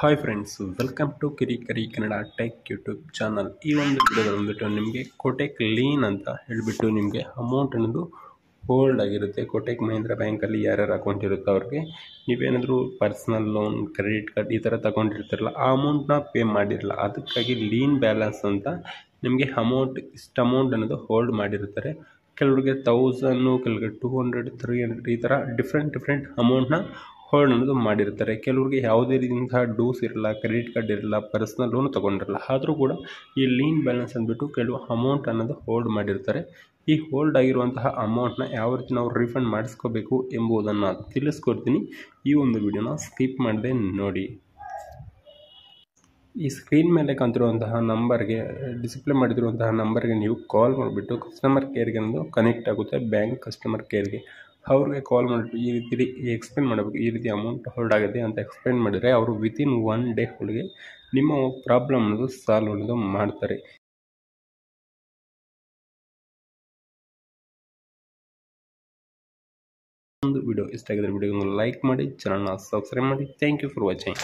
Hi friends, welcome to Kirikiri Kannada tech YouTube channel. ಈ ಒಂದು ವಿಡಿಯೋದಲ್ಲಿ ಬಂದುಬಿಟ್ಟು ನಿಮಗೆ ಕೋಟೆಕ್ ಲೀನ್ ಅಂತ ಹೇಳಿಬಿಟ್ಟು ನಿಮಗೆ ಅಮೌಂಟ್ ಅನ್ನೋದು ಹೋಲ್ಡ್ ಆಗಿರುತ್ತೆ. ಕೋಟೆಕ್ ಮಹೀಂದ್ರ ಬ್ಯಾಂಕಲ್ಲಿ ಯಾರ್ಯಾರು ಅಕೌಂಟ್ ಇರುತ್ತೋ ಅವ್ರಿಗೆ ನೀವೇನಾದರೂ ಪರ್ಸ್ನಲ್ ಲೋನ್, ಕ್ರೆಡಿಟ್ ಕಾರ್ಡ್ ಈ ಥರ ತಗೊಂಡಿರ್ತಿರಲ್ಲ, ಆ ಅಮೌಂಟ್ನ ಪೇ ಮಾಡಿರಲ್ಲ. ಅದಕ್ಕಾಗಿ ಲೀನ್ ಬ್ಯಾಲೆನ್ಸ್ ಅಂತ ನಿಮಗೆ ಇಷ್ಟು ಅಮೌಂಟ್ ಅನ್ನೋದು ಹೋಲ್ಡ್ ಮಾಡಿರ್ತಾರೆ. ಕೆಲವರಿಗೆ 1000, ಕೆಲವರಿಗೆ 200, 300 ಈ ಥರ ಡಿಫ್ರೆಂಟ್ ಅಮೌಂಟ್ನ ಹೋಲ್ಡ್ ಅನ್ನೋದು ಮಾಡಿರ್ತಾರೆ. ಕೆಲವರಿಗೆ ಯಾವುದೇ ರೀತಿಯಂತಹ ಡೂಸ್ ಇರಲ್ಲ, ಕ್ರೆಡಿಟ್ ಕಾರ್ಡ್ ಇರಲ್ಲ, ಪರ್ಸ್ನಲ್ ಲೋನು ತೊಗೊಂಡಿರಲ್ಲ. ಆದರೂ ಕೂಡ ಈ ಲೀನ್ ಬ್ಯಾಲೆನ್ಸ್ ಅಂದ್ಬಿಟ್ಟು ಕೆಲವು ಅಮೌಂಟ್ ಅನ್ನೋದು ಹೋಲ್ಡ್ ಮಾಡಿರ್ತಾರೆ. ಈ ಹೋಲ್ಡ್ ಆಗಿರುವಂತಹ ಅಮೌಂಟ್ನ ಯಾವ ರೀತಿ ನಾವು ರೀಫಂಡ್ ಮಾಡಿಸ್ಕೋಬೇಕು ಎಂಬುದನ್ನು ತಿಳಿಸ್ಕೊಡ್ತೀನಿ. ಈ ಒಂದು ವಿಡಿಯೋನ ಸ್ಕಿಪ್ ಮಾಡದೆ ನೋಡಿ. ಈ ಸ್ಕ್ರೀನ್ ಮೇಲೆ ಕಾಣ್ತಿರುವಂತಹ ನಂಬರ್ಗೆ, ಡಿಸ್ಪ್ಲೇ ಮಾಡಿರುವಂತಹ ನಂಬರ್ಗೆ ನೀವು ಕಾಲ್ ಮಾಡಿಬಿಟ್ಟು ಕಸ್ಟಮರ್ ಕೇರ್ಗೆ ಅನ್ನೋದು ಕನೆಕ್ಟ್ ಆಗುತ್ತೆ, ಬ್ಯಾಂಕ್ ಕಸ್ಟಮರ್ ಕೇರ್ಗೆ. ಅವ್ರಿಗೆ ಕಾಲ್ ಮಾಡಿಬಿಟ್ಟು ಈ ರೀತಿ ಎಕ್ಸ್ಪ್ಲೇನ್ ಮಾಡಬೇಕು, ಈ ರೀತಿ ಅಮೌಂಟ್ ಹೋಲ್ಡ್ ಆಗಿದೆ ಅಂತ ಎಕ್ಸ್ಪ್ಲೇನ್ ಮಾಡಿದರೆ ಅವರು ವಿತಿನ್ 1 ಡೇ ಒಳಗೆ ನಿಮ್ಮ ಪ್ರಾಬ್ಲಮ್ ಅನ್ನೋದು ಸಾಲ್ವ್ ಅನ್ನೋದು ಮಾಡ್ತಾರೆ. ಒಂದು ವಿಡಿಯೋ ಇಷ್ಟ ಆಗಿದ್ರೆ ವಿಡಿಯೋನ ಲೈಕ್ ಮಾಡಿ, ಚಾನಲ್ನ ಸಬ್ಸ್ಕ್ರೈಬ್ ಮಾಡಿ. Thank you for watching.